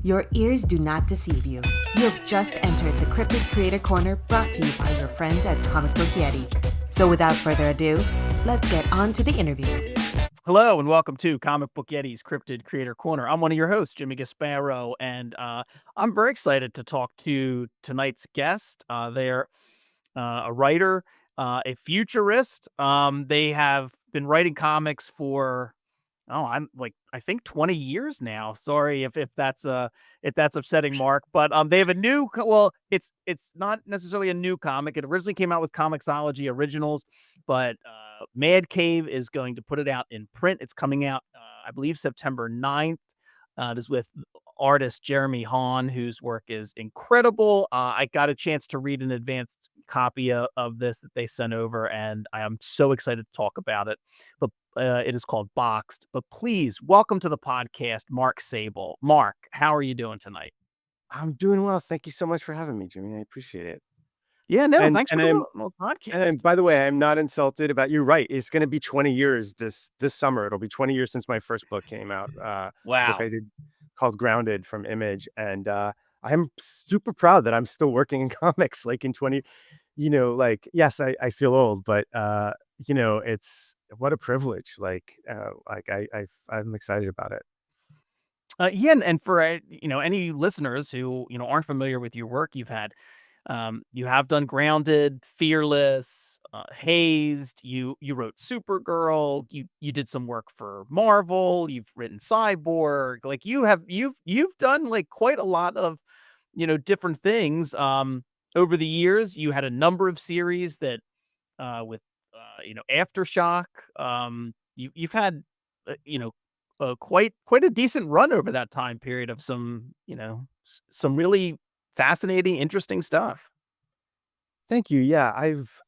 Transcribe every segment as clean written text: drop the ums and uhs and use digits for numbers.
Your ears do not deceive you. You have just entered the Cryptid Creator Corner brought to you by your friends at Comic Book Yeti. So without further ado, let's get on to the interview. Hello and welcome to Comic Book Yeti's Cryptid Creator Corner. I'm one of your hosts, Jimmy Gasparo, and I'm very excited to talk to tonight's guest. They're a writer, a futurist. They have been writing comics for I'm like I think 20 years now. Sorry if that's upsetting, Mark, but they have a it's not necessarily a new comic. It originally came out with Comixology Originals, but Mad Cave is going to put it out in print. It's coming out I believe September 9th. It is with artist Jeremy Haun, whose work is incredible. I got a chance to read an advanced copy of this that they sent over, and I am so excited to talk about it. But it is called Boxed. But please welcome to the podcast, Mark Sable. Mark, how are you doing tonight? I'm doing well. Thank you so much for having me, Jimmy. I appreciate it. Yeah, no, And thanks for and coming I'm on the podcast. and by the way, I'm not insulted about you're right. It's going to be 20 years this summer. It'll be 20 years since my first book came out. Book Wow. I did called Grounded from Image, and I'm super proud that I'm still working in comics. Like in 20, like yes, I feel old, but it's what a privilege. I'm excited about it. Yeah, and for any listeners who aren't familiar with your work, you have done Grounded, Fearless, Hazed. You wrote Supergirl. You did some work for Marvel. You've written Cyborg. Like you've done like quite a lot of different things. Over the years, you had a number of series that with Aftershock. You've had quite a decent run over that time period of some some really fascinating, interesting stuff. Thank you. Yeah,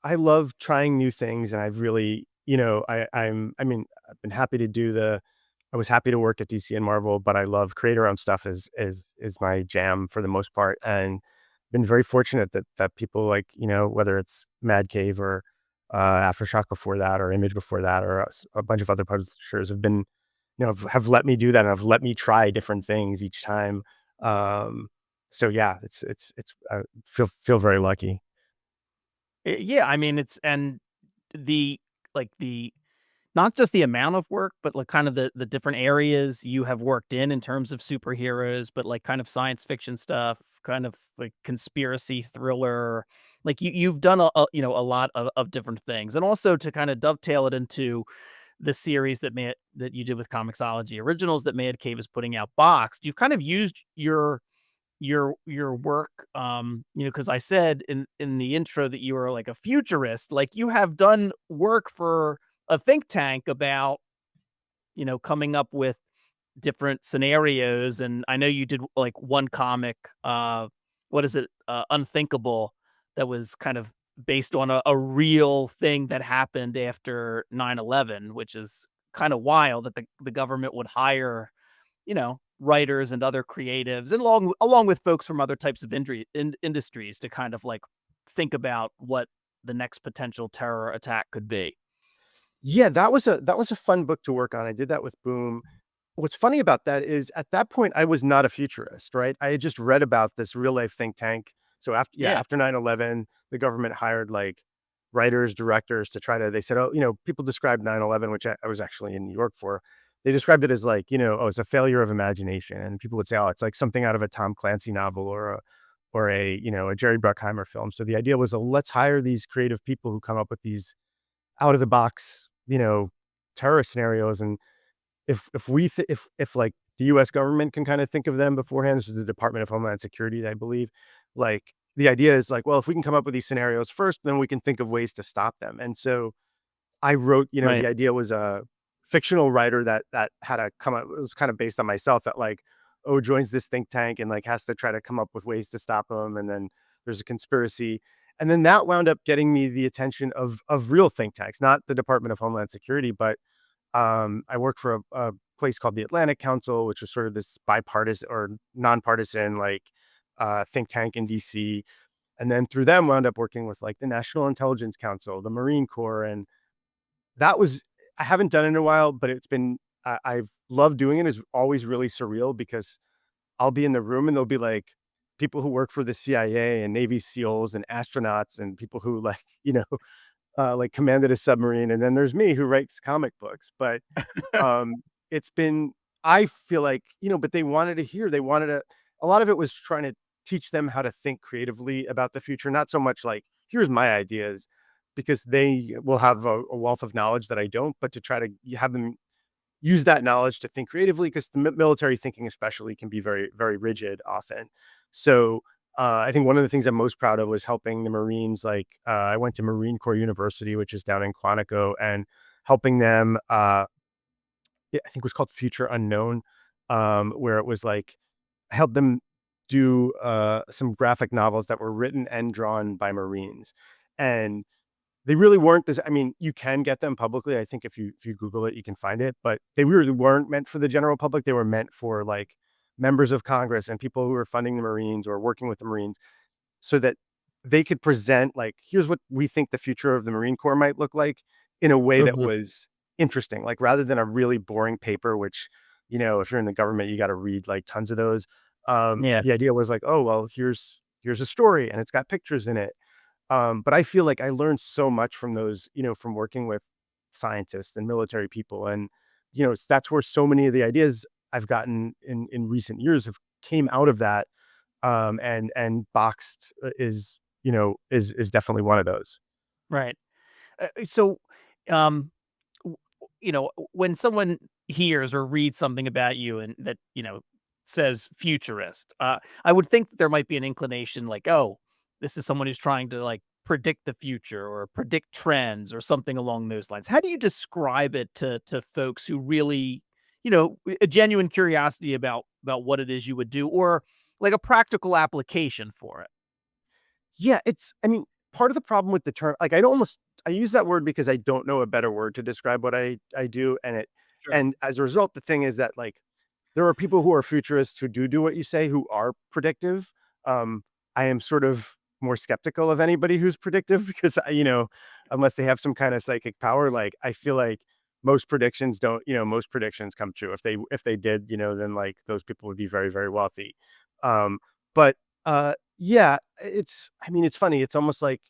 I love trying new things, and I've really, I mean, I've been happy to do the I was happy to work at DC and Marvel, but I love creator-owned stuff is my jam for the most part, and been very fortunate that people like, whether it's Mad Cave or Aftershock before that, or Image before that, or a bunch of other publishers have been, have let me do that, and have let me try different things each time. Um, so yeah, it's I feel very lucky. Yeah, I mean the the not just the amount of work, but like kind of the different areas you have worked in terms of superheroes, but like kind of science fiction stuff, kind of like conspiracy thriller. Like you've done a lot of different things, and also to kind of dovetail it into the series that you did with Comixology Originals that Mad Cave is putting out boxed. You've kind of used your work, because I said in the intro that you were like a futurist. Like you have done work for a think tank about coming up with different scenarios, and I know you did like one comic, what is it, Unthinkable, that was kind of based on a real thing that happened after 9/11, which is kind of wild that the government would hire writers and other creatives, and along with folks from other types of industries to kind of like think about what the next potential terror attack could be. Yeah, that was a fun book to work on. I did that with Boom. What's funny about that is at that point I was not a futurist, right? I had just read about this real life think tank. So Yeah, after 9/11, the government hired like writers, directors to try to they said, "Oh, people described 9/11, which I was actually in New York for. They described it as like, oh, it's a failure of imagination." And people would say, "Oh, it's like something out of a Tom Clancy novel or a Jerry Bruckheimer film." So the idea was, let's hire these creative people who come up with these out of the box, terror scenarios. And if like the US government can kind of think of them beforehand, this is the Department of Homeland Security, I believe. Like the idea is like, well, if we can come up with these scenarios first, then we can think of ways to stop them. And so I wrote, right. the idea was a fictional writer that had to come up, it was kind of based on myself, that like, oh, joins this think tank and like has to try to come up with ways to stop them. And then there's a conspiracy. And then that wound up getting me the attention of real think tanks, not the Department of Homeland Security, but I worked for a place called the Atlantic Council, which was sort of this bipartisan or nonpartisan like think tank in DC. And then through them wound up working with like the National Intelligence Council, the Marine Corps. And that was, I haven't done it in a while, but it's been, I've loved doing it. It's always really surreal because I'll be in the room and there'll be like people who work for the CIA and Navy SEALs and astronauts and people who like, like commanded a submarine. And then there's me who writes comic books. But um, it's been, I feel like, but they wanted to hear, a lot of it was trying to teach them how to think creatively about the future, not so much like, here's my ideas, because they will have a wealth of knowledge that I don't, but to try to have them use that knowledge to think creatively, because the military thinking especially can be very, very rigid often. So I think one of the things I'm most proud of was helping the Marines. Like I went to Marine Corps University, which is down in Quantico, and helping them. I think it was called Future Unknown, where it was like I helped them do some graphic novels that were written and drawn by Marines, and they really weren't I mean, you can get them publicly. I think if you Google it, you can find it, but they really weren't meant for the general public. They were meant for like members of Congress and people who were funding the Marines or working with the Marines, so that they could present like, here's what we think the future of the Marine Corps might look like in a way that Mhm. was interesting. Like rather than a really boring paper, which, if you're in the government, you got to read like tons of those. Yeah. The idea was like, oh, well, here's a story and it's got pictures in it. But I feel like I learned so much from those, from working with scientists and military people. And, that's where so many of the ideas I've gotten in recent years have came out of that. And boxed is definitely one of those. Right. So, um, when someone hears or reads something about you and that, says futurist, I would think that there might be an inclination like, oh, this is someone who's trying to like predict the future or predict trends or something along those lines. How do you describe it to folks who really, a genuine curiosity about what it is you would do or like a practical application for it? Yeah, I mean, part of the problem with the term, like I use that word because I don't know a better word to describe what I do. Sure. And as a result, the thing is that like there are people who are futurists who do what you say, who are predictive. Um, I am sort of more skeptical of anybody who's predictive because, unless they have some kind of psychic power, like I feel like most predictions come true. If they did, then like those people would be very, very wealthy. Um, but yeah, I mean, it's funny. It's almost like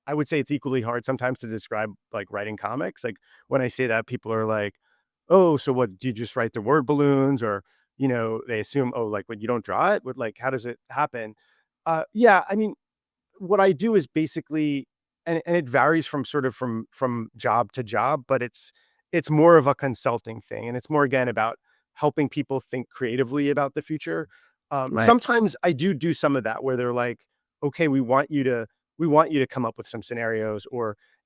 I would say it's equally hard sometimes to describe like writing comics. Like when I say that, people are like, "Oh, so what? Do you just write the word balloons?" Or they assume, "Oh, like when you don't draw it, what like how does it happen?" Yeah, I mean, what I do is basically, and it varies from sort of from job to job, but it's more of a consulting thing, and it's more again about helping people think creatively about the future. Right. Sometimes I do some of that where they're like, "Okay, we want you to come up with some scenarios,"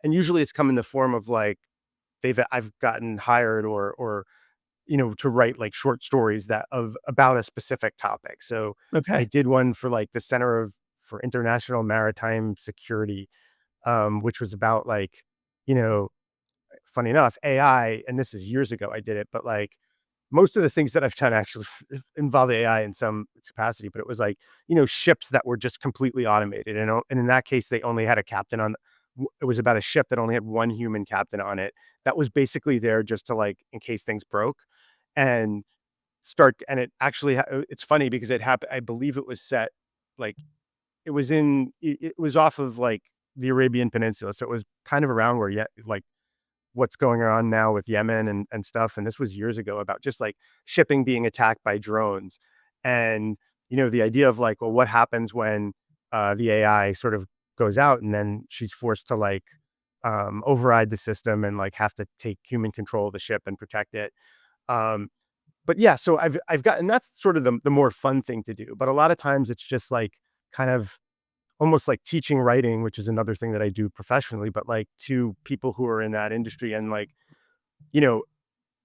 and usually it's come in the form of like I've gotten hired or to write like short stories that of about a specific topic. So I Okay. did one for like the for International Maritime Security, which was about like, you know, funny enough, AI, and this is years ago I did it, but like most of the things that I've done actually involve AI in some capacity, but it was like, ships that were just completely automated. And in that case, they only had a captain it was about a ship that only had one human captain on it. That was basically there just to like, in case things broke and and it actually, it's funny because it happened. I believe it was set like it was off of like the Arabian Peninsula. So it was kind of around where, yet like what's going on now with Yemen and stuff. And this was years ago about just like shipping being attacked by drones. And, the idea of like, well, what happens when the AI sort of goes out and then she's forced to like override the system and like have to take human control of the ship and protect it. Um, but yeah, so I've gotten, that's sort of the more fun thing to do. But a lot of times it's just like kind of almost like teaching writing, which is another thing that I do professionally, but like to people who are in that industry and like, you know,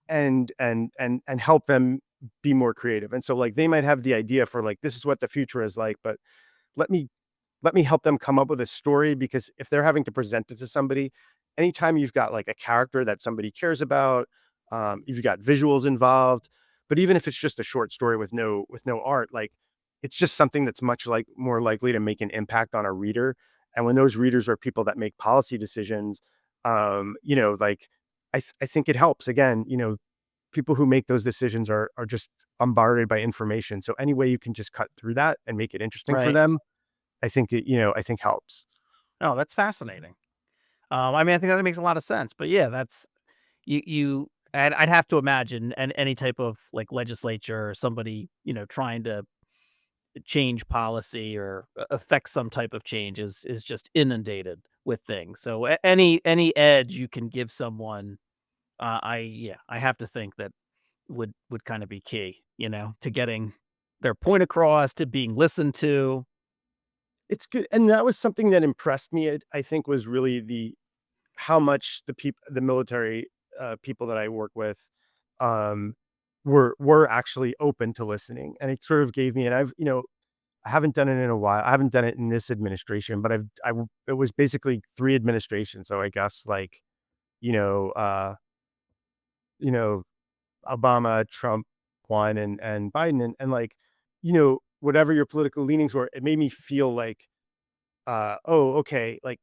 and help them be more creative. And so like they might have the idea for like this is what the future is like, but let me let me help them come up with a story, because if they're having to present it to somebody, anytime you've got like a character that somebody cares about, if you've got visuals involved, but even if it's just a short story with no art, like it's just something that's much like more likely to make an impact on a reader. And when those readers are people that make policy decisions, like I think it helps again, people who make those decisions are just bombarded by information. So any way you can just cut through that and make it interesting for Right. them, I think I think helps. Oh, that's fascinating. I mean, I think that makes a lot of sense. But yeah, that's I'd have to imagine any type of like legislature or somebody trying to change policy or affect some type of change is just inundated with things. So any edge you can give someone, I have to think that would kind of be key, to getting their point across, to being listened to. It's good, and that was something that impressed me. I think was really the how much the military people that I work with um, were actually open to listening, and it sort of gave me. And I haven't done it in a while. I haven't done it in this administration, but it was basically 3 administrations. So I guess like, you know, uh, you know, Obama, Trump, one, and Biden, and like, whatever your political leanings were, it made me feel like, oh, okay, like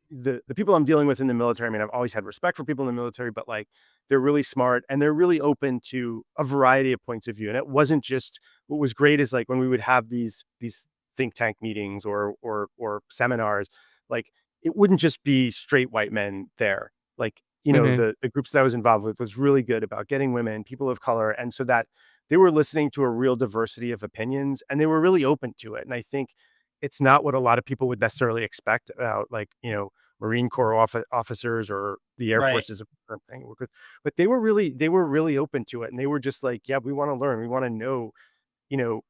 the people I'm dealing with in the military. I mean, I've always had respect for people in the military, but like they're really smart and they're really open to a variety of points of view. And it wasn't just what was great is like when we would have these think tank meetings or seminars, like it wouldn't just be straight white men there. Like, Hmm. the groups that I was involved with was really good about getting women, people of color, and so that they were listening to a real diversity of opinions and they were really open to it. And I think it's not what a lot of people would necessarily expect about like, Marine Corps officers or the Air Right. Force is a different thing. But they were really open to it, and they were just like, yeah, we want to learn, we want to know, you know,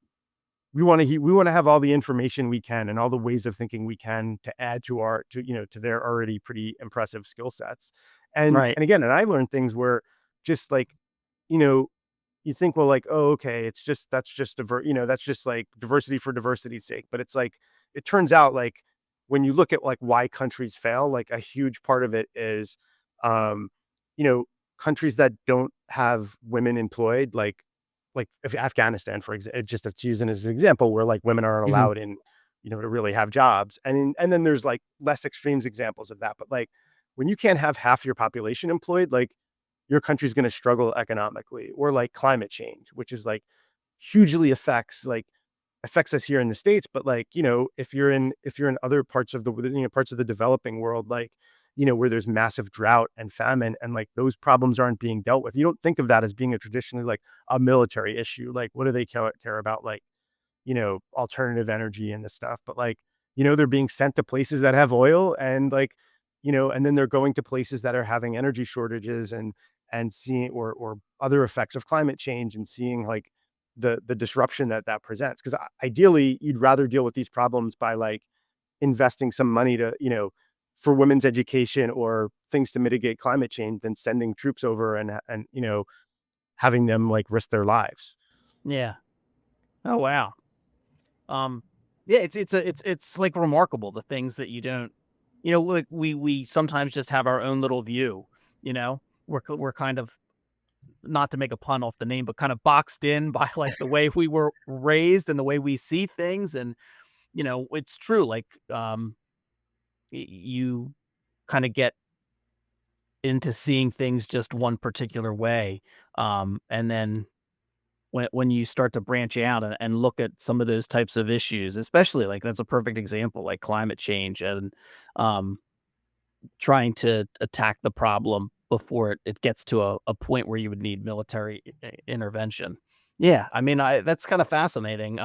we want to have all the information we can and all the ways of thinking we can to add to to their already pretty impressive skill sets. Right. And again, and I learned things where just like, you know, you think, well, like, oh, okay, that's just like diversity for diversity's sake. But it's like, it turns out like when you look at like why countries fail, like a huge part of it is, um, you know, countries that don't have women employed, like if Afghanistan, for example, just to use it as an example, where like women aren't Hmm. allowed in, to really have jobs. And then there's like less extremes examples of that. But like when you can't have half your population employed, like your country's going to struggle economically. Or like climate change, which is like hugely affects us here in the States. But like, if you're in other parts of parts of the developing world, like, where there's massive drought and famine and like those problems aren't being dealt with. You don't think of that as being a traditionally like a military issue. Like, what do they care about? Like, alternative energy and this stuff. But like, they're being sent to places that have oil and like, and then they're going to places that are having energy shortages and seeing or other effects of climate change and seeing like the disruption that presents. Because ideally, you'd rather deal with these problems by like investing some money to, for women's education or things to mitigate climate change than sending troops over and having them like risk their lives. Yeah. Oh wow. Um, yeah, it's like remarkable the things that you don't, like we sometimes just have our own little view. We're kind of, not to make a pun off the name, but kind of boxed in by like the way we were raised and the way we see things. And it's true. Like you kind of get into seeing things just one particular way, and then when you start to branch out and look at some of those types of issues, especially like that's a perfect example, like climate change and um, trying to attack the problem before it gets to a point where you would need military intervention. Yeah, I mean, that's kind of fascinating.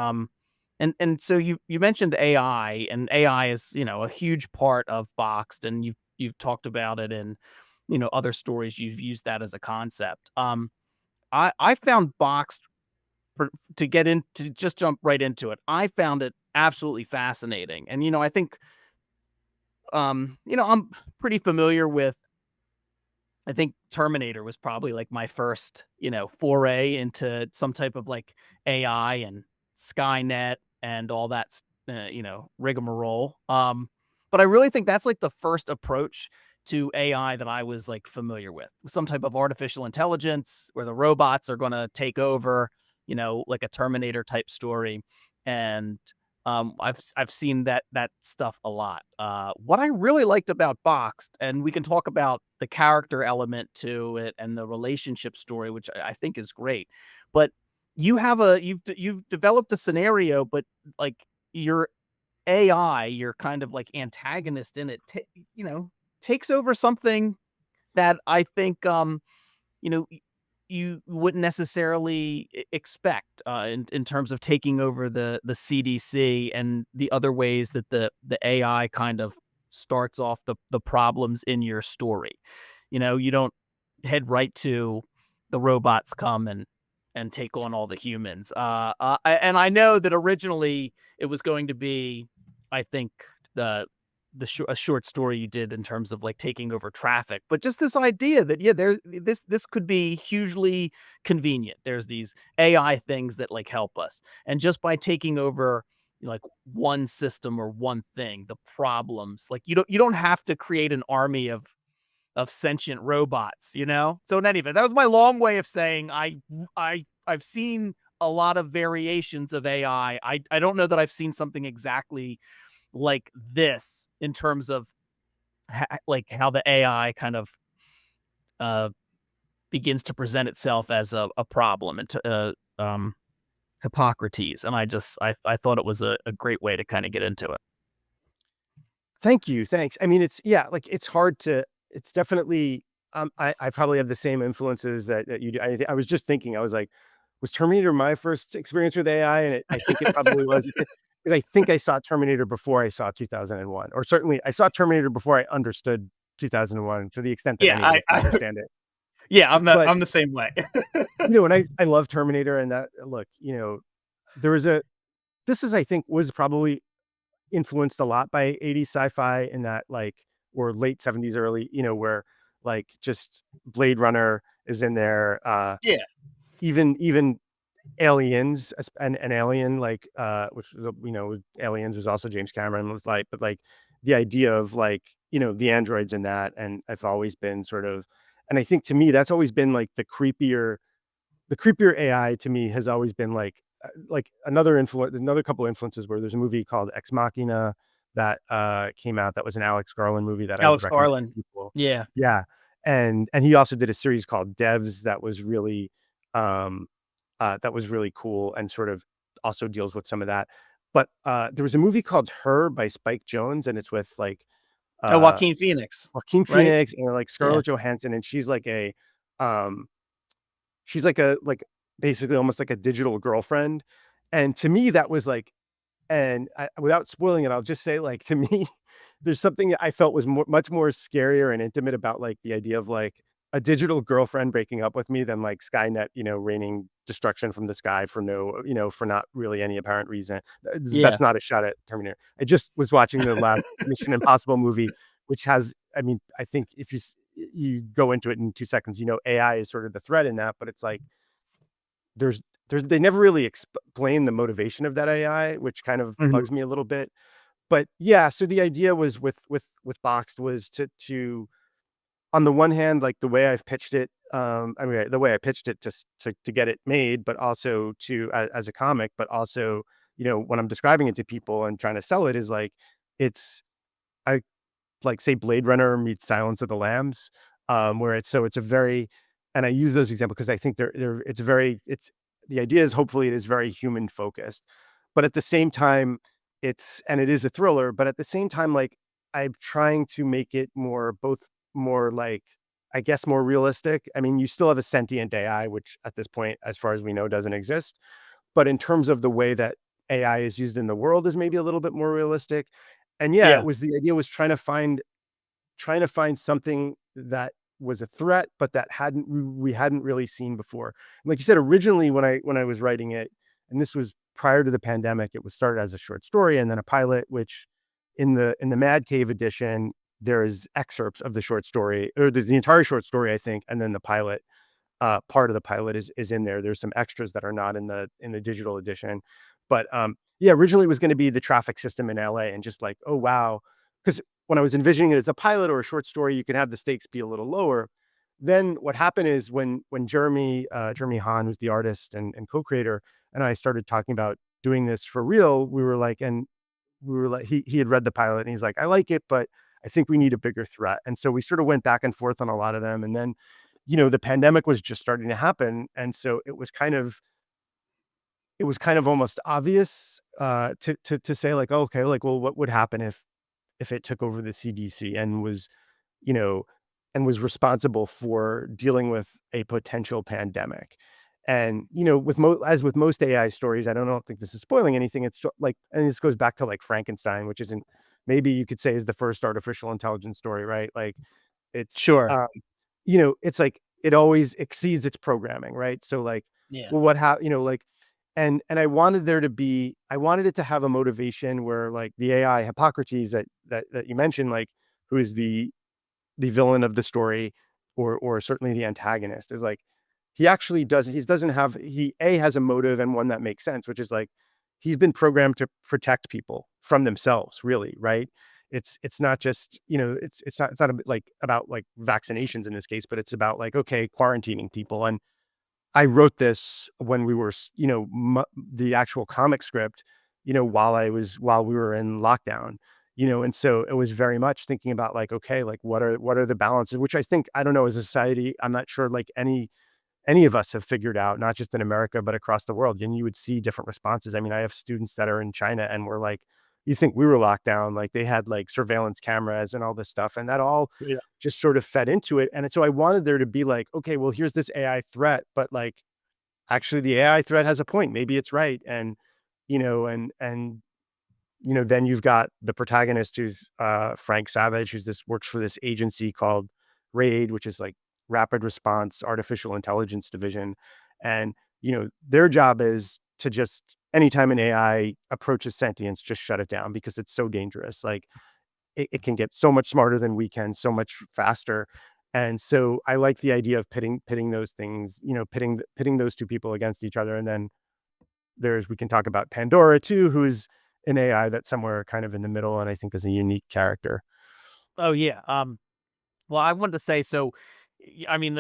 And so you mentioned AI, and AI is a huge part of Boxed, and you've talked about it in other stories. You've used that as a concept. I found Boxed to get in to just jump right into it. I found it absolutely fascinating, and I think I'm pretty familiar with. I think Terminator was probably like my first, foray into some type of like AI and Skynet and all that, rigmarole. But I really think that's like the first approach to AI that I was like familiar with, some type of artificial intelligence where the robots are going to take over, like a Terminator type story. And I've seen that stuff a lot. What I really liked about Boxed, and we can talk about the character element to it and the relationship story, which I think is great. But you've developed a scenario, but like your AI, your kind of like antagonist in it, you know, takes over something that I think you know, you wouldn't necessarily expect in terms of taking over the CDC and the other ways that the AI kind of starts off the problems in your story. You know, you don't head right to the robots come and take on all the humans. And I know that originally it was going to be, I think the a short story you did in terms of like taking over traffic, but just this idea that yeah, this could be hugely convenient. There's these AI things that like help us, and just by taking over like one system or one thing, the problems like you don't have to create an army of sentient robots, you know. So in any event, that was my long way of saying I've seen a lot of variations of AI. I don't know that I've seen something exactly like this in terms of like how the AI kind of uh, begins to present itself as a problem and Hippocrates. And I thought it was a great way to kind of get into it. Thank you. Thanks. I mean, it's yeah, like it's hard to. It's definitely. I probably have the same influences that you do. I was just thinking. I was like, was Terminator my first experience with AI? And I think it probably was because I think I saw Terminator before I saw 2001, or certainly I saw Terminator before I understood 2001 to the extent that Yeah, anybody can understand it. yeah, But I'm the same way. and I love Terminator, and that look, there was a. This is I think was probably influenced a lot by 80s sci-fi in that like or late 70s early, where like just Blade Runner is in there, Yeah, even Aliens, an Alien like which was Aliens is also James Cameron was like, but like the idea of like the androids in that, and I've always been sort of, and I think to me that's always been like the creepier AI to me has always been like another couple influences where there's a movie called Ex Machina that came out that was an Alex Garland movie that I would Alex recommend Garland. to people. Yeah, Yeah. And he also did a series called Devs um that was really cool and sort of also deals with some of that. But there was a movie called Her by Spike Jones, and it's with like oh, uh Joaquin Phoenix, Joaquin right? Phoenix and like Yeah, Scarlett Johansson, and um she's like a like basically almost like a digital girlfriend. And to me, that was like, without spoiling it, I'll just say like to me, there's something that I felt was much more scarier and intimate about like the idea of like a digital girlfriend breaking up with me than like Skynet, raining destruction from the sky for for not really any apparent reason. yeah. That's not a shot at Terminator. I just was watching the last Mission Impossible movie, which has, I mean, I think if you go into it in 2 seconds, AI is sort of the threat in that, but it's like there's they never really explain the motivation of that AI, which kind of Mhm. bugs me a little bit. But yeah, so the idea was with Boxed was to on the one hand, like the way I've pitched it, I mean the way I pitched it to get it made, but also as a comic, but also when I'm describing it to people and trying to sell it is like it's I like say Blade Runner meets Silence of the Lambs, where it's a very, and I use those examples because I think it's the idea is hopefully it is very human focused, but at the same time it is a thriller, but at the same time like I'm trying to make it more like I guess more realistic. I mean, you still have a sentient AI, which at this point, as far as we know, doesn't exist, but in terms of the way that AI is used in the world is maybe a little bit more realistic. And yeah, Yeah. it was the idea was trying to find something that was a threat, but that we hadn't really seen before. And like you said, originally when I was writing it, and this was prior to the pandemic, it was started as a short story and then a pilot, which in the Mad Cave edition, there's excerpts of the short story, or there's the entire short story, I think, and then the pilot part of the pilot is in there. There's some extras that are not in the digital edition, but yeah, originally it was going to be the traffic system in LA, and just like, oh wow, because when I was envisioning it as a pilot or a short story, you can have the stakes be a little lower. Then what happened is when Jeremy Haun, who's the artist and co-creator, and I started talking about doing this for real, he had read the pilot and he's like, I like it, but I think we need a bigger threat. And so we sort of went back and forth on a lot of them. And then, the pandemic was just starting to happen. And so it was kind of almost obvious to say like, oh, okay, like, well, what would happen if it took over the CDC and you know, was responsible for dealing with a potential pandemic. And as with most AI stories, I don't think this is spoiling anything. It's like, and this goes back to like Frankenstein, which isn't, maybe you could say, is the first artificial intelligence story, right? Like it's Sure. it's like it always exceeds its programming, right? So like, Yeah. well, like, and I wanted it to have a motivation where like the AI Hippocrates that you mentioned, like, who is the villain of the story, or certainly the antagonist, is like, he has a motive, and one that makes sense, which is like, he's been programmed to protect people from themselves, really, right? It's not just, it's not like about like vaccinations in this case, but it's about like, okay, quarantining people. And I wrote this when we were, the actual comic script, while we were in lockdown, and so it was very much thinking about like, okay, like, what are the balances, which I don't know, as a society, I'm not sure like any of us have figured out, not just in America, but across the world. And you would see different responses. I mean, I have students that are in China and we're like, you think we were locked down, like they had like surveillance cameras and all this stuff. And that all Yeah. just sort of fed into it. And so I wanted there to be like, okay, well, here's this AI threat, but like, actually the AI threat has a point. Maybe it's right. And, then you've got the protagonist, who's Frank Savage, works for this agency called RAID, which is like Rapid Response Artificial Intelligence Division. And, their job is to just, anytime an AI approaches sentience, just shut it down, because it's so dangerous. Like it can get so much smarter than we can, so much faster. And so I like the idea of pitting those things, pitting those two people against each other. And then we can talk about Pandora too, who is an AI that's somewhere kind of in the middle, and I think is a unique character. Oh yeah. Well, I wanted to say, so, I mean,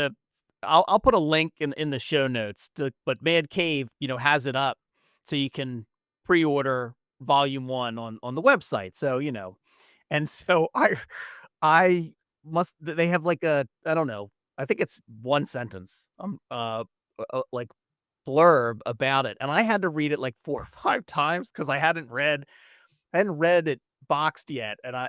I'll put a link in the show notes but Mad Cave, has it up so you can pre-order volume 1 on the website. So, and so I they have like I don't know, I think it's one sentence, like blurb about it. And I had to read it like 4 or 5 times because I hadn't read it boxed yet. And I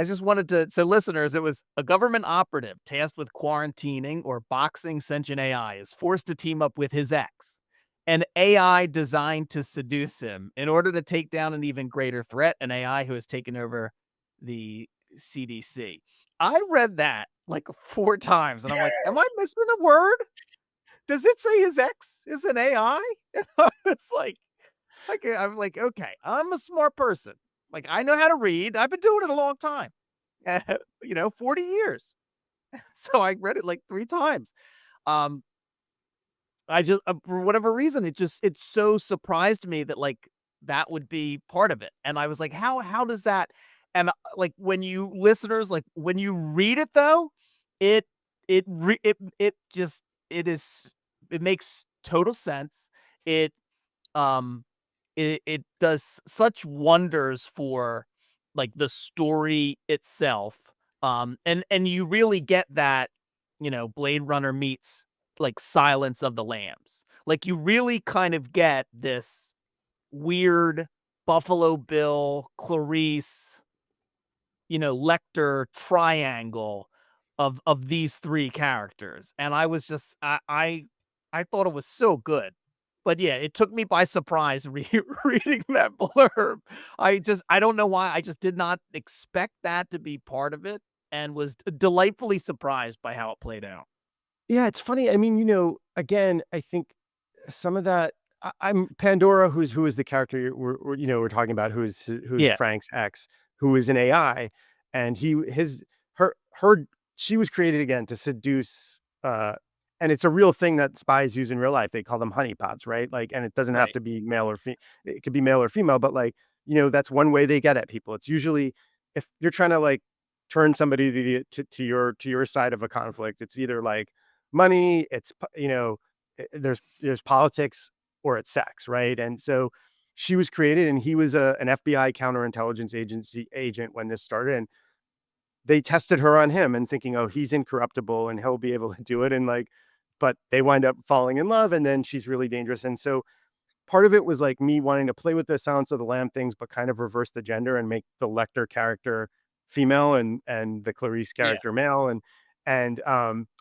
just wanted to, so listeners, it was: a government operative tasked with quarantining or boxing sentient AI is forced to team up with his ex, an AI designed to seduce him in order to take down an even greater threat, an AI who has taken over the CDC. I read that like 4 times and I'm like, am I missing a word? Does it say his ex is an AI? It's like, I was like, okay, I'm a smart person. Like, I know how to read. I've been doing it a long time. 40 years. So I read it like 3 times. Um, I just, for whatever reason, it so surprised me that like that would be part of it. And I was like, how does that? And like, when you listeners, like when you read it though, it it just, it makes total sense. It um it does such wonders for like the story itself. And you really get that, Blade Runner meets like Silence of the Lambs. Like, you really kind of get this weird Buffalo Bill, Clarice, Lecter triangle of these 3 characters. And I was just, I thought it was so good. But yeah, it took me by surprise reading that blurb. I don't know why, I just did not expect that to be part of it, and was delightfully surprised by how it played out. Yeah, it's funny. I mean, again, I think some of that. I'm Pandora, who is the character we're talking about, who's Yeah, Frank's ex, who is an AI, and her she was created again to seduce. And it's a real thing that spies use in real life. They call them honeypots, right? Like, and it doesn't have right. to be male or female. It could be male or female, but like, that's one way they get at people. It's usually, if you're trying to like turn somebody to your side of a conflict, it's either like money, there's politics, or it's sex, right? And so she was created, and he was an FBI counterintelligence agency agent when this started. And they tested her on him and thinking, oh, he's incorruptible and he'll be able to do it. And like, but they wind up falling in love, and then she's really dangerous. And so part of it was like me wanting to play with the Silence of the Lamb things, but kind of reverse the gender and make the Lecter character female and the Clarice Yeah. character male. And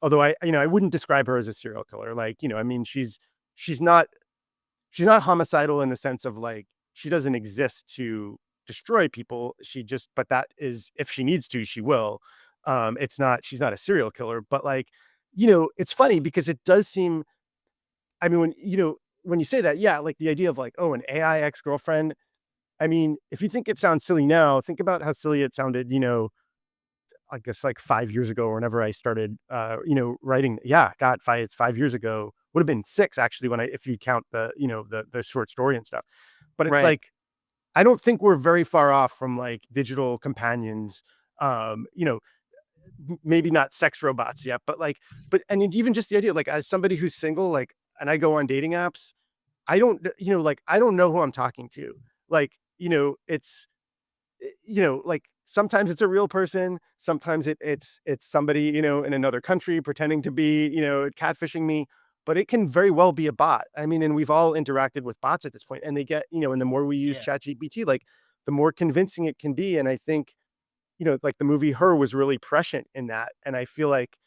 although I wouldn't describe her as a serial killer. Like, I mean, she's not she's not homicidal in the sense of like she doesn't exist to destroy people. But that is, if she needs to, she will. It's not, she's not a serial killer, but like, it's funny because it does seem, I mean, when you say that, yeah, like the idea of like, oh, an AI ex-girlfriend. I mean, if you think it sounds silly now, think about how silly it sounded, I guess like 5 years ago or whenever I started, writing. Yeah, God, it's 5 years ago. Would have been six actually if you count the short story and stuff. But it's Right. like, I don't think we're very far off from like digital companions. Um, you know, Maybe not sex robots yet, but like, and even just the idea, like as somebody who's single, like, and I go on dating apps, I don't know who I'm talking to. Like, like sometimes it's a real person, sometimes it's somebody, in another country pretending to be, catfishing me, but it can very well be a bot. I mean, and we've all interacted with bots at this point, and they get, and the more we use Yeah. ChatGPT, like the more convincing it can be. And I think, like the movie Her was really prescient in that. And I feel like,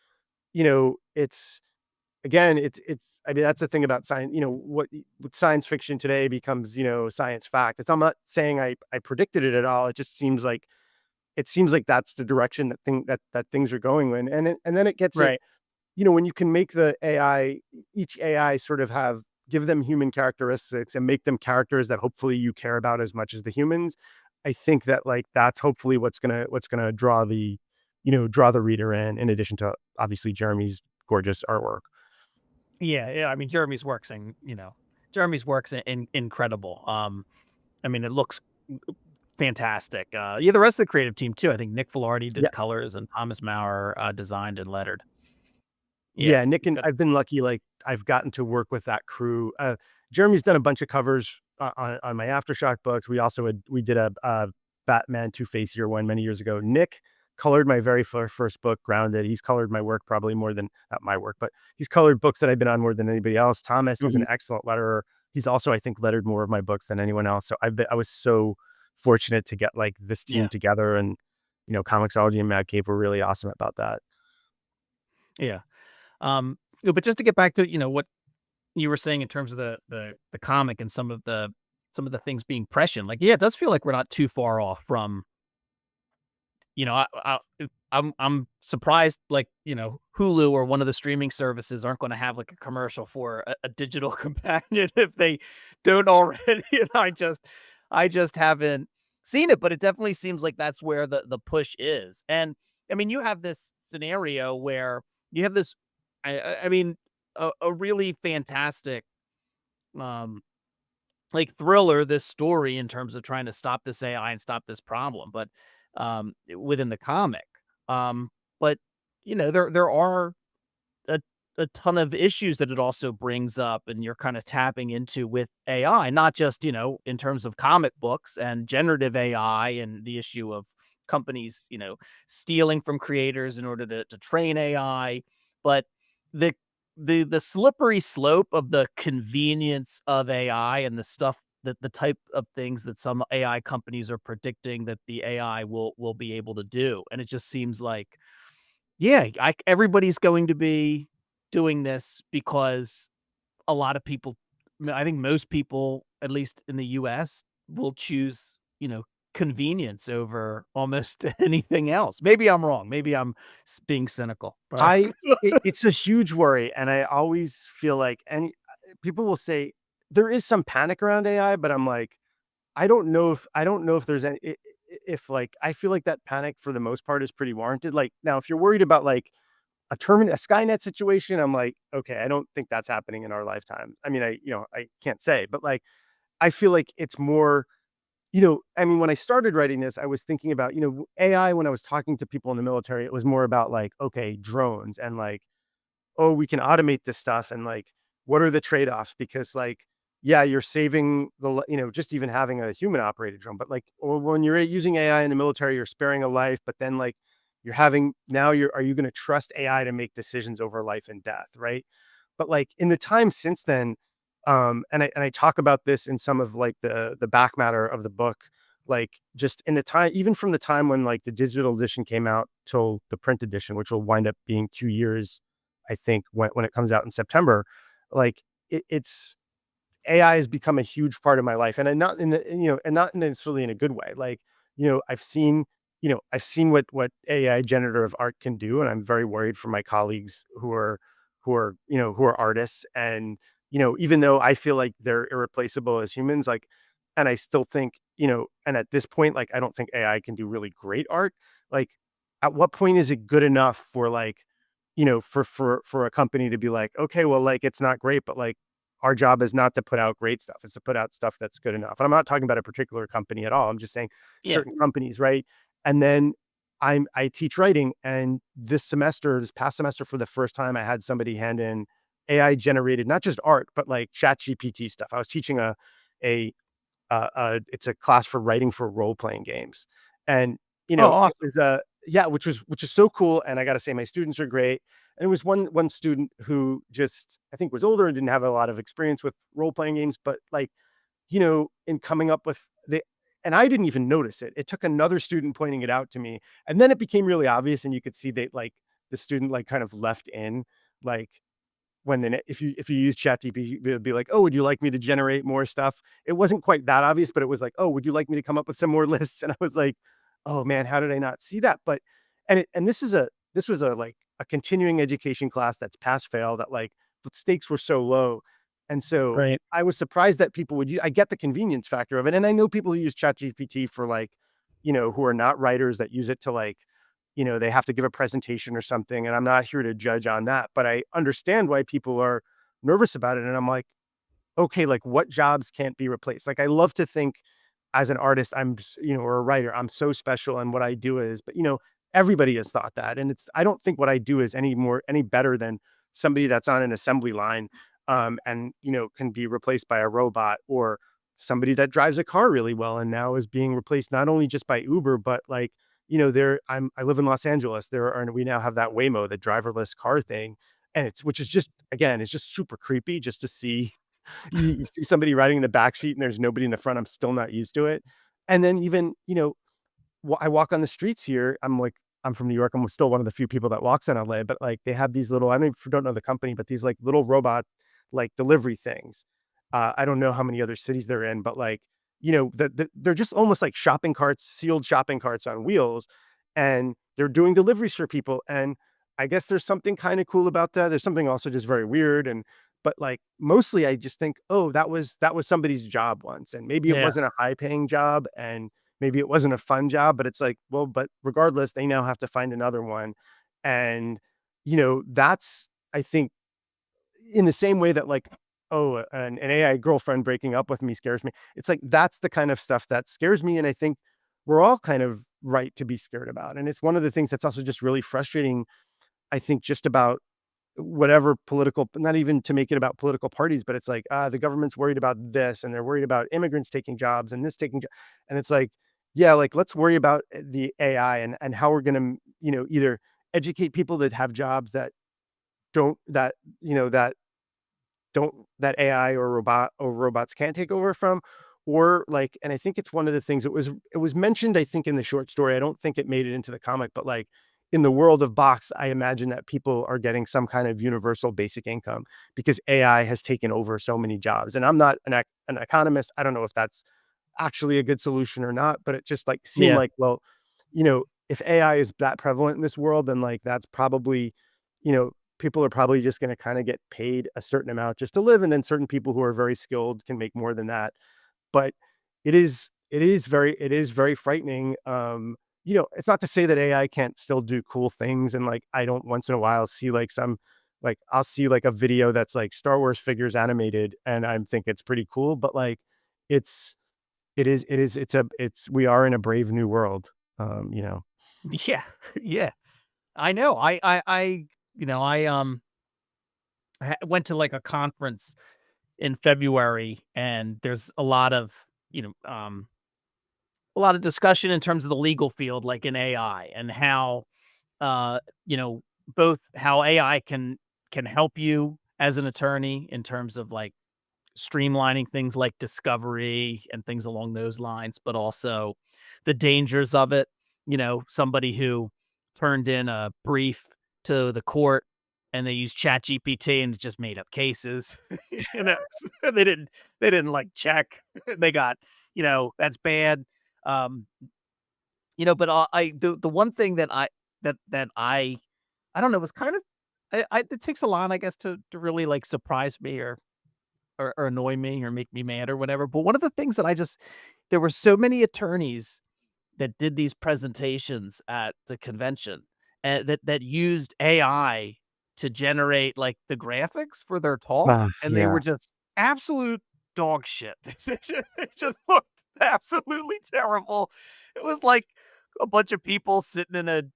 it's again, I mean, that's the thing about science, what science fiction today becomes, science fact. I'm not saying I predicted it at all. It seems like that's the direction that things are going in. And then it gets it, Right. when you can make each AI sort of give them human characteristics and make them characters that hopefully you care about as much as the humans. I think that like, that's hopefully what's gonna draw the reader in addition to obviously Jeremy's gorgeous artwork. Yeah, yeah. I mean, Jeremy's works incredible. I mean, it looks fantastic. Yeah, the rest of the creative team too. I think Nick Filardi Yeah. did colors and Thomas Maurer designed and lettered. Yeah, Yeah, Nick you've and got I've been lucky, like, I've gotten to work with that crew. Jeremy's done a bunch of covers on my Aftershock books. We did a Batman Two-Face year one many years ago. Nick colored my very first book, Grounded. He's colored my work probably more than, not my work, but he's colored books that I've been on more than anybody else. Thomas is an Mhm. excellent letterer. He's also, I think, lettered more of my books than anyone else. So I was so fortunate to get like this team Yeah, together, and Comixology and Mad Cave were really awesome about that. yeah. But just to get back to what you were saying in terms of the comic and some of the things being prescient. Like, yeah, it does feel like we're not too far off from I'm surprised, like, Hulu or one of the streaming services aren't gonna have, like, a commercial for a digital companion if they don't already, and I just haven't seen it, but it definitely seems like that's where the push is, and, I mean, you have this scenario where you have this I mean, a really fantastic, um like thriller, this story in terms of trying to stop this AI and stop this problem, but within the comic. But there are a a ton of issues that it also brings up, and you're kind of tapping into with AI, not just in terms of comic books and generative AI and the issue of companies stealing from creators in order to train AI, but the the slippery slope of the convenience of AI and the stuff that the type of things that some AI companies are predicting that the AI will be able to do. And it just seems like, yeah, everybody's going to be doing this because a lot of people, I think most people, at least in the US, will choose, convenience over almost anything else. Maybe I'm wrong. Maybe I'm being cynical, but It's a huge worry, and I always feel like any people will say there is some panic around AI, but I'm like, I don't know if there's if like, I feel like that panic for the most part is pretty warranted. Like, now if you're worried about like a Skynet situation, I'm like, okay, I don't think that's happening in our lifetime. I mean, I can't say, but like, I feel like it's more, I mean, when I started writing this, I was thinking about, AI. When I was talking to people in the military, it was more about like, okay, drones, and like, oh, we can automate this stuff, and like, what are the trade-offs? Because like, yeah, you're saving just even having a human operated drone, but like, or when you're using AI in the military, you're sparing a life, but then like are you going to trust AI to make decisions over life and death, right? But like in the time since then, and I talk about this in some of like the back matter of the book, like just in the time, even from the time when like the digital edition came out till the print edition, which will wind up being 2 years, I think, when it comes out in September, like it's AI has become a huge part of my life, and not in the and not necessarily in a good way. Like, I've seen what AI generative art can do, and I'm very worried for my colleagues who are artists, and even though I feel like they're irreplaceable as humans, like, and I still think, and at this point, like, I don't think AI can do really great art. Like, at what point is it good enough for like, for a company to be like, okay, well, like, it's not great, but like our job is not to put out great stuff. It's to put out stuff that's good enough. And I'm not talking about a particular company at all. I'm just saying Yeah. certain companies, right? And then I teach writing, and this past semester, for the first time, I had somebody hand in AI generated not just art, but like Chat GPT stuff. I was teaching a it's a class for writing for role playing games, and Oh, it awesome. was yeah, which is so cool. And I got to say, my students are great. And it was one student who just, I think, was older and didn't have a lot of experience with role playing games, but like, in coming up with and I didn't even notice it. It took another student pointing it out to me, and then it became really obvious, and you could see that like the student like kind of left in like when then if you use ChatGPT, it would be like, "Oh, would you like me to generate more stuff?" It wasn't quite that obvious, but it was like, "Oh, would you like me to come up with some more lists?" And I was like, "Oh man, how did I not see that?" But and this was a like a continuing education class that's pass fail, that like the stakes were so low. And so Right. I was surprised that people would I get the convenience factor of it. And I know people who use ChatGPT for like, who are not writers, that use it to like, they have to give a presentation or something. And I'm not here to judge on that, but I understand why people are nervous about it. And I'm like, okay, like what jobs can't be replaced? Like I love to think as an artist, or a writer, I'm so special and what I do is, but everybody has thought that. And I don't think what I do is any better than somebody that's on an assembly line, and, can be replaced by a robot, or somebody that drives a car really well and now is being replaced not only just by Uber, but like, I live in Los Angeles. We now have that Waymo, the driverless car thing. And which is just, again, it's just super creepy just to see you see somebody riding in the back seat and there's nobody in the front. I'm still not used to it. And then even, I walk on the streets here. I'm from New York. I'm still one of the few people that walks in LA, but like they have these little, don't know the company, but these like little robot, like delivery things. I don't know how many other cities they're in, but like, they're just almost like shopping carts, sealed shopping carts on wheels, and they're doing deliveries for people. And I guess there's something kind of cool about that. There's something also just very weird. But like mostly I just think, oh, that was somebody's job once. And maybe it Yeah. wasn't a high paying job, and maybe it wasn't a fun job, but it's like, well, but regardless, they now have to find another one. And, that's, I think, in the same way that like, oh, an AI girlfriend breaking up with me scares me. It's like, that's the kind of stuff that scares me. And I think we're all kind of right to be scared about. And it's one of the things that's also just really frustrating, I think, just about whatever political, not even to make it about political parties, but it's like, the government's worried about this, and they're worried about immigrants taking jobs and this taking, and it's like, yeah, like let's worry about the AI, and how we're going to, either educate people that have jobs that don't, that, that don't, that AI or robots can't take over from, or like, and I think it's one of the things, it was mentioned, I think, in the short story. I don't think it made it into the comic, but like in the world of Box, I imagine that people are getting some kind of universal basic income because AI has taken over so many jobs. And I'm not an economist. I don't know if that's actually a good solution or not, but it just like seemed Yeah. like, well, if AI is that prevalent in this world, then like that's probably, people are probably just going to kind of get paid a certain amount just to live. And then certain people who are very skilled can make more than that. But it is very frightening. It's not to say that AI can't still do cool things. And like, I don't once in a while see like I'll see like a video that's like Star Wars figures animated, and I think it's pretty cool. But like, it's, we are in a brave new world. You know, Yeah. Yeah. I know. I went to like a conference in February, and there's a lot of a lot of discussion in terms of the legal field, like in AI, and how uh, you know, both how AI can help you as an attorney in terms of like streamlining things like discovery and things along those lines, but also the dangers of it. Somebody who turned in a brief to the court and they used chat gpt and it just made up cases. you know they didn't like check. They got, that's bad. um but the one thing that I don't know, was kind of, it takes a lot, I guess, to really like surprise me or annoy me or make me mad or whatever. But one of the things that there were so many attorneys that did these presentations at the convention, and that used AI to generate like the graphics for their talk, and they Yeah. were just absolute dog shit. They just looked absolutely terrible. It was like a bunch of people sitting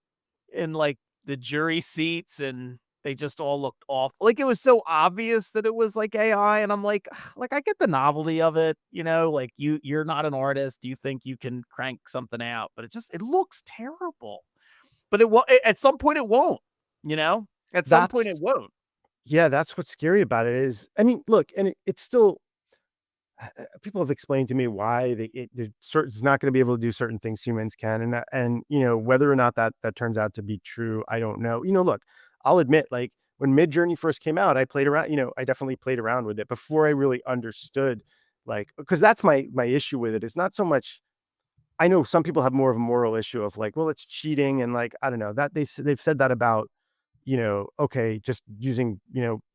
in like the jury seats, and they just all looked off. Like, it was so obvious that it was like AI, and I'm like, like, I get the novelty of it, like you're not an artist, you think you can crank something out, but it looks terrible. But at some point it won't, you know? At some point it That's won't. yeah, that's what's scary about it is, I mean, look, and it's still people have explained to me why it's not going to be able to do certain things humans can, and whether or not that turns out to be true, I don't know. Look, I'll admit, like when Mid Journey first came out, I played around. I definitely played around with it before I really understood, like, because that's my issue with it. It's not so much. I know some people have more of a moral issue of like, well, it's cheating, and like I don't know that they've said that about okay, just using,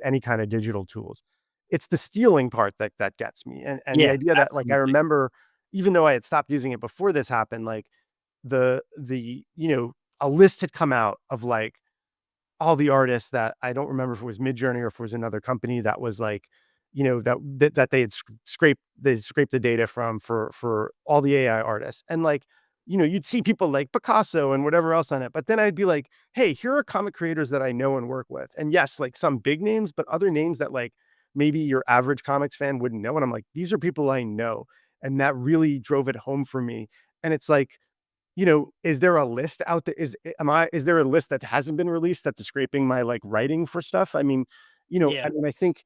any kind of digital tools. It's the stealing part that gets me. And the Yeah, idea that like I absolutely. remember, even though I had stopped using it before this happened, like the a list had come out of like all the artists that I don't remember if it was Midjourney or if it was another company that was like, that they had scraped the data from for all the AI artists. And like, you'd see people like Picasso and whatever else on it. But then I'd be like, hey, here are comic creators that I know and work with. And yes, like some big names, but other names that like maybe your average comics fan wouldn't know. And I'm like, these are people I know. And that really drove it home for me. And it's like, is there a list out there? Is there a list that hasn't been released that's scraping my like writing for stuff? I mean, Yeah. I think,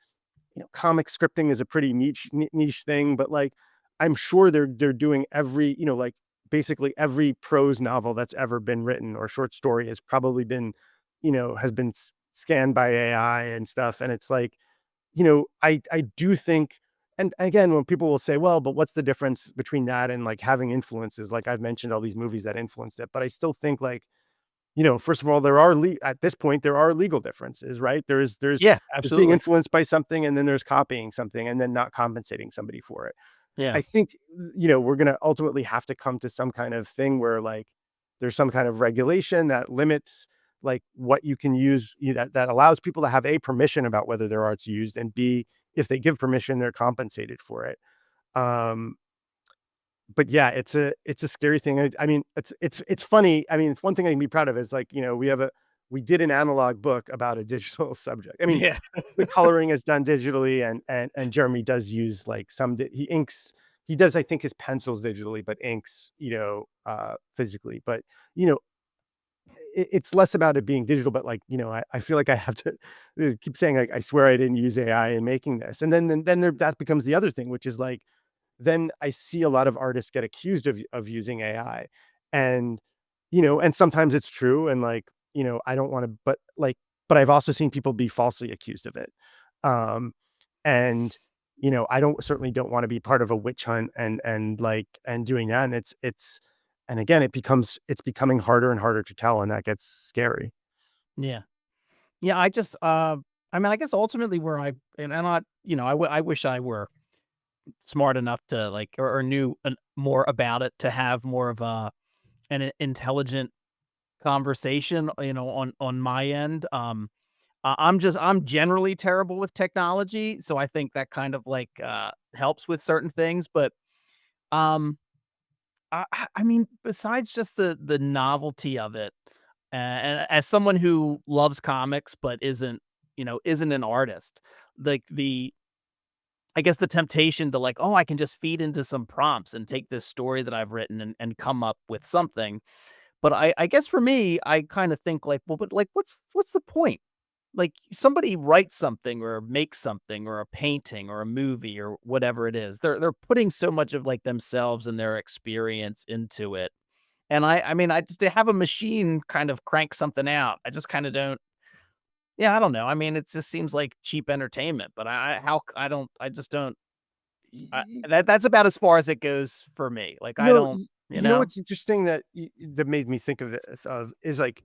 comic scripting is a pretty niche thing, but like I'm sure they're doing every, like basically every prose novel that's ever been written or short story has probably been, has been scanned by AI and stuff. And it's like, I do think, and again, when people will say, well, but what's the difference between that and like having influences? Like I've mentioned all these movies that influenced it, but I still think like, first of all, at this point, there are legal differences, right? Yeah, There's being absolutely. influenced by something, and then there's copying something and then not compensating somebody for it. Yeah. I think, we're gonna ultimately have to come to some kind of thing where like there's some kind of regulation that limits like what you can use, that allows people to have a permission about whether their art's used, and b, if they give permission, they're compensated for it. Um, but yeah, it's a scary thing. I mean, it's funny. I mean, one thing I can be proud of is like, we did an analog book about a digital subject. I mean, Yeah. the coloring is done digitally, and Jeremy does use like he inks. He does, I think, his pencils digitally, but inks, physically. But you know, it's less about it being digital, but like, I feel like I have to keep saying like, I swear I didn't use AI in making this, and then that becomes the other thing, which is like then I see a lot of artists get accused of using AI. And, and sometimes it's true. And like, I don't want to, but I've also seen people be falsely accused of it. Um, and, I certainly don't want to be part of a witch hunt and doing that. And and again, it's becoming harder and harder to tell. And that gets scary. Yeah. Yeah, I mean, I guess ultimately where and I'm not, I wish I were smart enough to like, or knew more about it to have more of an intelligent conversation, on my end. I'm generally terrible with technology, so I think that kind of like helps with certain things. But um, I mean, besides just the novelty of it, and as someone who loves comics but isn't an artist, like I guess the temptation to like, oh, I can just feed into some prompts and take this story that I've written and come up with something. But I guess for me, I kind of think like, well, but like, what's the point? Like somebody writes something or makes something or a painting or a movie or whatever it is. They're putting so much of like themselves and their experience into it. And I mean, I to have a machine kind of crank something out, I just kind of don't. Yeah, I don't know. I mean, it just seems like cheap entertainment, but I don't I just don't that's about as far as it goes for me. Like I No, don't, you you know know? what's interesting that that made me think of this of is like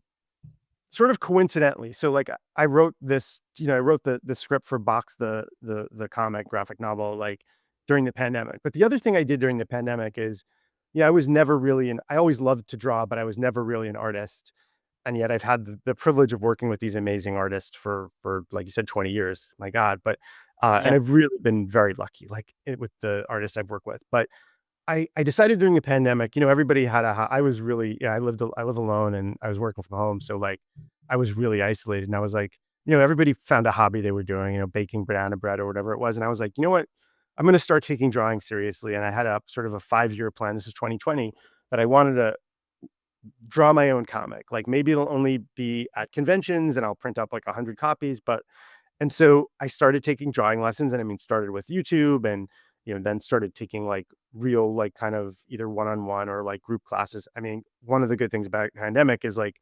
sort of coincidentally. So like I wrote this, I wrote the script for Box the comic graphic novel like during the pandemic. But the other thing I did during the pandemic is, I was never really an I always loved to draw, but I was never really an artist. And yet I've had the privilege of working with these amazing artists for like you said 20 years. My God, but and Yeah. I've really been very lucky like with the artists I've worked with. But I decided during the pandemic, everybody had I was really, I live alone and I was working from home. So like I was really isolated and I was like, everybody found a hobby they were doing, baking banana bread or whatever it was. And I was like, you know what? I'm going to start taking drawing seriously. And I had a sort of a 5-year plan. This is 2020 that I wanted to draw my own comic. Like maybe it'll only be at conventions and I'll print up like 100 copies, but and so I started taking drawing lessons and I mean started with YouTube and then started taking like real like kind of either one-on-one or like group classes. I mean, one of the good things about pandemic is like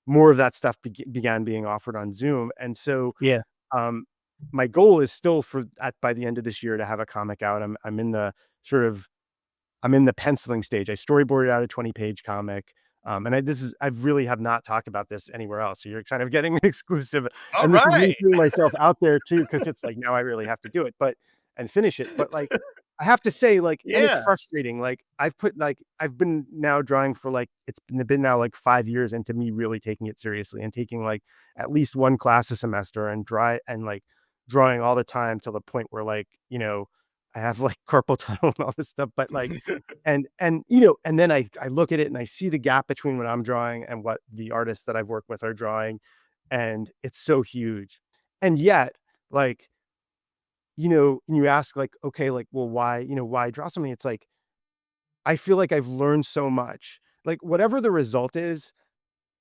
more of that stuff began being offered on Zoom. And so Yeah. um my goal is still for at by the end of this year to have a comic out. I'm in the sort of I'm in the penciling stage. I storyboarded out a 20-page comic. And I've really have not talked about this anywhere else. So you're kind of getting an exclusive. All And this is me right. putting myself out there too, because it's like now I really have to do it, and finish it. But like I have to say, like, and it's Yeah. frustrating. Like I've been now drawing for like it's been now like 5 years into me really taking it seriously and taking like at least one class a semester and like drawing all the time to the point where like, I have like carpal tunnel and all this stuff. But like and then I look at it and I see the gap between what I'm drawing and what the artists that I've worked with are drawing, and it's so huge. And yet, like, and you ask like, okay, like, well, why, why draw something? It's like, I feel like I've learned so much. Like, whatever the result is,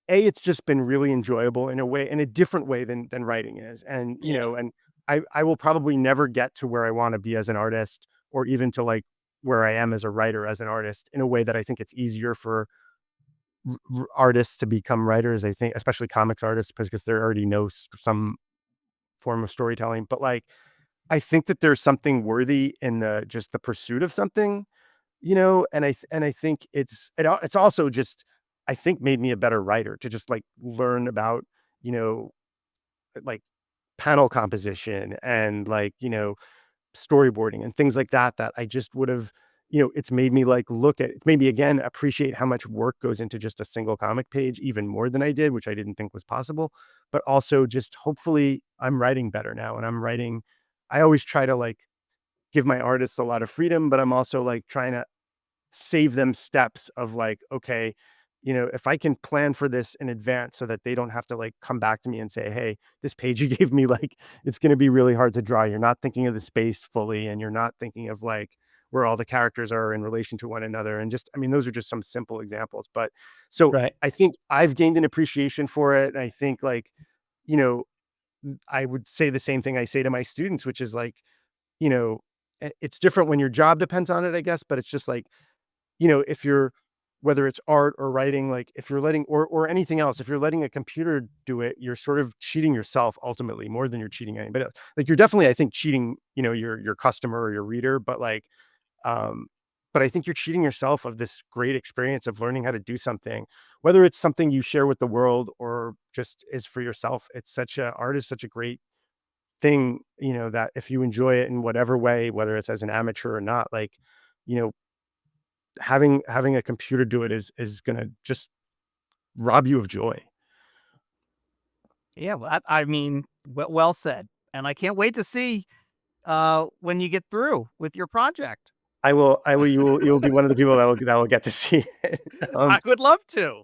it's just been really enjoyable in a way, in a different way than writing is. And, Yeah. and I will probably never get to where I want to be as an artist or even to like where I am as a writer, as an artist in a way that I think it's easier for artists to become writers. I think, especially comics artists, because they already know some form of storytelling. But like, I think that there's something worthy in the just the pursuit of something, and I think it's also just I think made me a better writer to just like learn about, you know, like panel composition and like, storyboarding and things like that that I just would have, it's made me like look at maybe again appreciate how much work goes into just a single comic page even more than I did, which I didn't think was possible. But also just hopefully I'm writing better now and I always try to like give my artists a lot of freedom, but I'm also like trying to save them steps of like, okay, if I can plan for this in advance so that they don't have to like come back to me and say, hey, this page you gave me, like, it's going to be really hard to draw. You're not thinking of the space fully and you're not thinking of like where all the characters are in relation to one another. And just, I mean, those are just some simple examples. But so Right. I think I've gained an appreciation for it. And I think like, you know, I would say the same thing I say to my students, which is like, it's different when your job depends on it, I guess, but it's just like, if you're whether it's art or writing, like if you're letting or anything else, if you're letting a computer do it, you're sort of cheating yourself ultimately more than you're cheating anybody else. Like you're definitely, I think, cheating, your customer or your reader, but like, um, but I think you're cheating yourself of this great experience of learning how to do something, whether it's something you share with the world or just is for yourself. Art is such a great thing, that if you enjoy it in whatever way, whether it's as an amateur or not, like, you know, having a computer do it is gonna just rob you of joy. Yeah. Well, I mean, well said. And I can't wait to see when you get through with your project. You'll be one of the people that will get to see it. I would love to.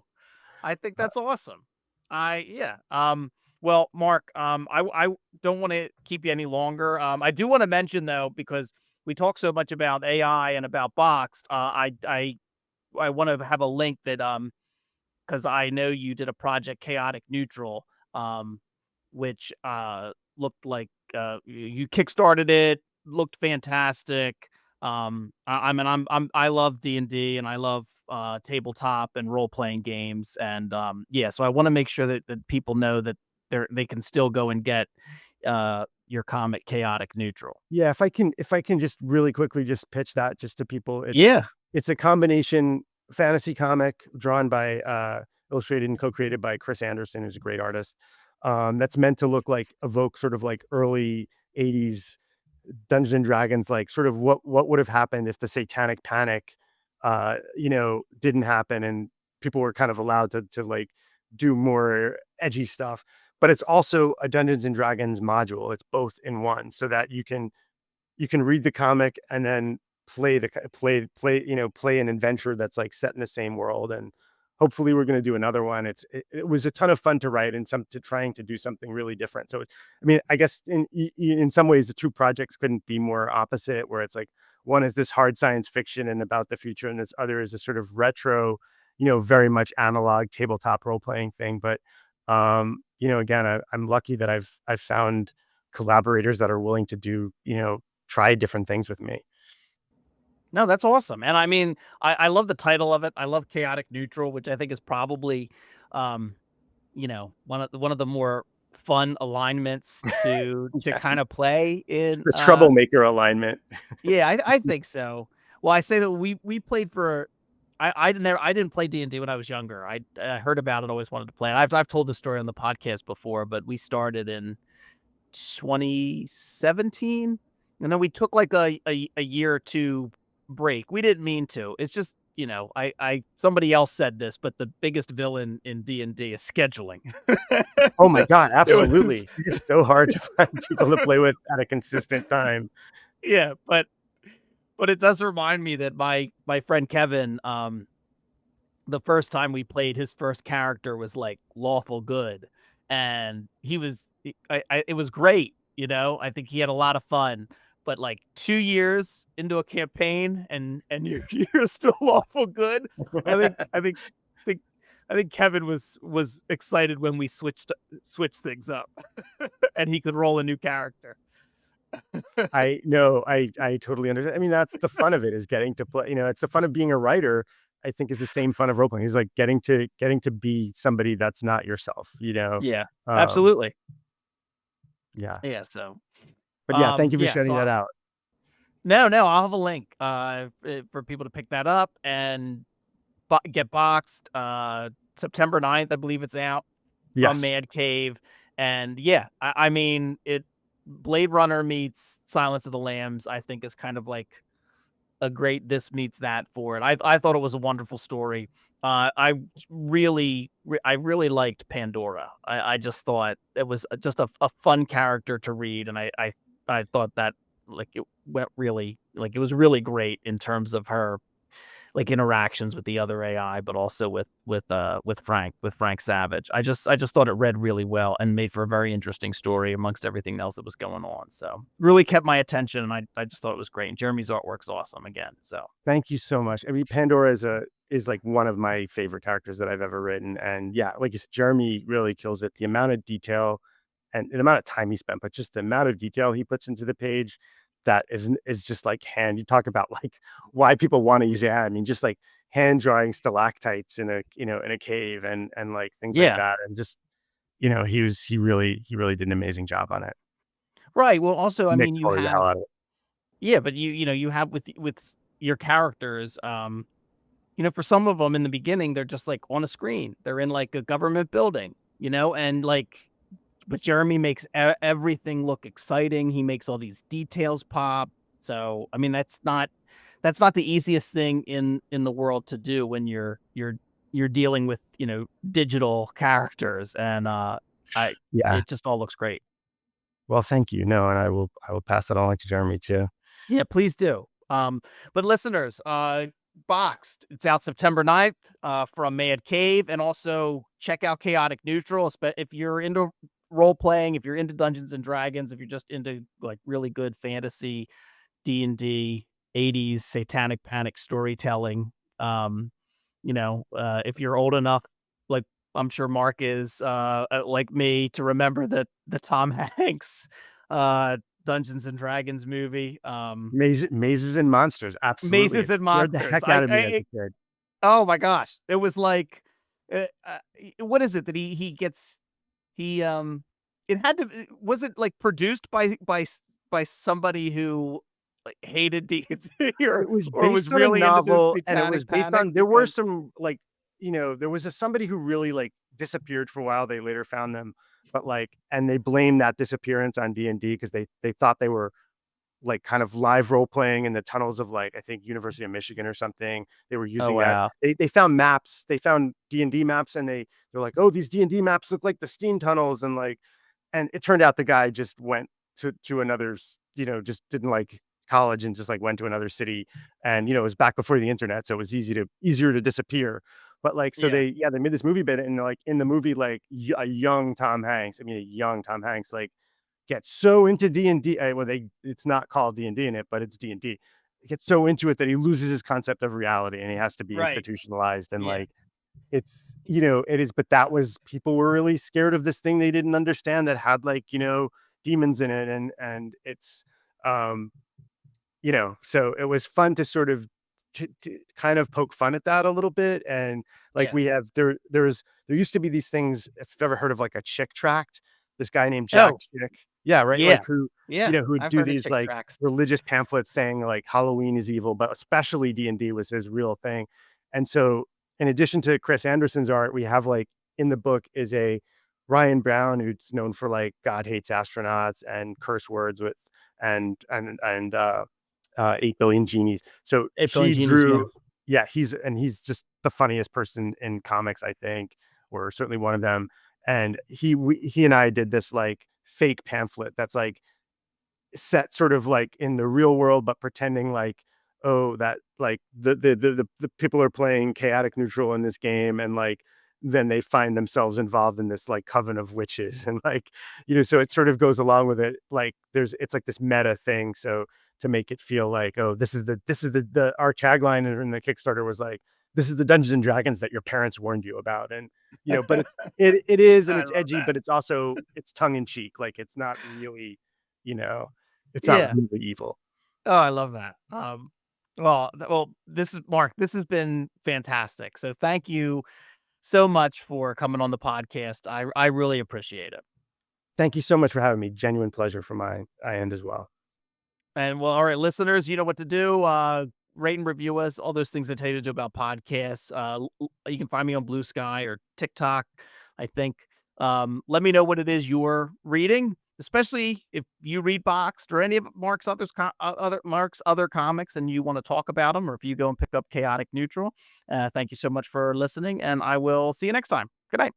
I think that's awesome. Yeah. Well, Mark, I don't want to keep you any longer. I do want to mention though, because we talk so much about AI and about Boxed. I want to have a link that because I know you did a project Chaotic Neutral, um, which looked like you kickstarted it, looked fantastic. I mean, I love D&D and I love tabletop and role playing games, and yeah, so I want to make sure that people know that they can still go and get your comic Chaotic Neutral. Yeah, if I can just really quickly just pitch that just to people. Yeah, It's a combination fantasy comic drawn by illustrated and co-created by Chris Anderson, who's a great artist. That's meant to evoke sort of like early 80s Dungeons and Dragons, like sort of what would have happened if the Satanic Panic didn't happen and people were kind of allowed to like do more edgy stuff. But it's also a Dungeons and Dragons module. It's both in one, so that you can read the comic and then play an adventure that's like set in the same world. And hopefully we're going to do another one. It was a ton of fun to write and trying to do something really different. So I mean, I guess in some ways the two projects couldn't be more opposite, where it's like one is this hard science fiction and about the future, and this other is a sort of retro, very much analog tabletop role playing thing. But again, I'm lucky that I've found collaborators that are willing to do, try different things with me. no, that's awesome. And I mean, I love the title of it. I love Chaotic Neutral, which I think is probably, um, one of the more fun alignments to Yeah. kind of play in. The troublemaker alignment. Yeah, I think so. Well, I say that we played for. I didn't play D&D when I was younger. I heard about it, always wanted to play it. I've told the story on the podcast before, but we started in 2017, and then we took like a year or two break. We didn't mean to. It's just, I somebody else said this, but the biggest villain in D&D is scheduling. Oh my God, It was absolutely. It's so hard to find people to play with at a consistent time. yeah, but it does remind me that my friend Kevin, the first time we played, his first character was like lawful good, and it was great. I think he had a lot of fun. But like 2 years into a campaign, and you're still lawful good. I think I think think I think Kevin was excited when we switched things up, and he could roll a new character. I know, I totally understand. I mean, that's the fun of it, is getting to play. It's the fun of being a writer. I think is the same fun of role playing. Is like getting to be somebody that's not yourself. Yeah, Um, absolutely. yeah. Yeah. So But yeah, thank you for yeah. shutting that out. No, I'll have a link for people to pick that up and get boxed. September 9th, I believe it's out from Yes. Mad Cave. And yeah, I mean, Blade Runner meets Silence of the Lambs, I think, is kind of like a great this meets that for it. I thought it was a wonderful story. I really liked Pandora. I just thought it was just a fun character to read, and I thought that like it went really like it was really great in terms of her like interactions with the other AI, but also with Frank Savage. I just thought it read really well and made for a very interesting story amongst everything else that was going on. So really kept my attention, and I just thought it was great. And Jeremy's artwork's awesome again. So Thank you so much. I mean, Pandora is like one of my favorite characters that I've ever written. And yeah, like you said, Jeremy really kills it. The amount of detail and the amount of time he spent, but just the amount of detail he puts into the page, that is just like hand. You talk about like why people want to use AI. I mean, just like hand drawing stalactites in a cave and like things like yeah, that. And just, he really did an amazing job on it. right. Well, also, I Nick mean, you colored the have hell out of it. yeah, but you have with your characters, for some of them in the beginning, they're just like on a screen. They're in like a government building, and like, but Jeremy makes everything look exciting. He makes all these details pop. So, I mean, that's not the easiest thing in the world to do when you're dealing with, digital characters, and I Yeah. it just all looks great. Well, thank you. No, and I will pass that on to Jeremy too. Yeah, please do. But listeners, Boxed, it's out September 9th, from Mad Cave, and also check out Chaotic Neutral if you're into role playing, if you're into Dungeons and Dragons, if you're just into like really good fantasy, D&D, 80s satanic panic storytelling, if you're old enough, like I'm sure Mark is, like me, to remember the Tom Hanks uh Dungeons and Dragons movie, Mazes and Monsters, absolutely. Mazes It and scared the Monsters. heck out of me as a kid. Oh my gosh, it was like, what is it that he gets? He it had to. Was it like produced by somebody who like hated D&D It was or was based on a really into this novel, and it was satanic based panic? on there were Because some, like, there was somebody who really, like, disappeared for a while, they later found them, but, like and they blamed that disappearance on D&D because they thought they were, like, kind of live role playing in the tunnels of, like, I think University of Michigan or something. They were oh using that. wow, They found maps, they found D&D maps, and they're like, "Oh, these D&D maps look like the steam tunnels," and, like and it turned out the guy just went to another just didn't like college and just, like, went to another city, and, it was back before the internet, so it was easier to disappear. But, like, so yeah, they made this movie bit, and, like, in the movie, like, a young Tom Hanks, I mean, a young Tom Hanks, like, gets so into D&D, well, it's not called D&D in it, but it's D&D. He gets so into it that he loses his concept of reality, and he has to be right, institutionalized, and, yeah, like, it is, but that was people were really scared of this thing they didn't understand that had, like, demons in it, and it's, um, so it was fun to sort of to kind of poke fun at that a little bit, and, like, yeah. we have there used to be these things, if you've ever heard of, like, a chick tract, this guy named Jack Oh Chick. Yeah, right, like, yeah, who, yeah. who would I've do heard of these, Chick like, Tracks. religious pamphlets saying, like, Halloween is evil, but especially D&D was his real thing. And so, in addition to Chris Anderson's art, we have, like, in the book is a Ryan Brown, who's known for, like, God Hates Astronauts and Curse Words with and 8 Billion Genies. So 8 Billion he Genies. Yeah, drew, yeah, he's just the funniest person in comics, I think, or certainly one of them. And he and I did this, like, fake pamphlet that's, like, set sort of like in the real world, but pretending like, oh, that, like, the people are playing chaotic neutral in this game, and, like, then they find themselves involved in this, like, coven of witches, and, like, so it sort of goes along with it, like, it's like this meta thing, so to make it feel like, oh, this is the our tagline in the Kickstarter was like, this is the Dungeons and Dragons that your parents warned you about, and, but it is, and I it's love edgy, that. but it's tongue in cheek, like, it's not really, you know it's not Yeah. really evil. Oh, I love that. Well, this is Mark. This has been fantastic. So thank you so much for coming on the podcast. I really appreciate it. Thank you so much for having me. Genuine pleasure from my end as well. And well, all right, listeners, you know what to do. Rate and review us. All those things I tell you to do about podcasts. You can find me on Blue Sky or TikTok, I think. Let me know what it is you're reading, especially if you read Boxed or any of Mark's other comics, and you want to talk about them, or if you go and pick up Chaotic Neutral. Thank you so much for listening, and I will see you next time. Good night.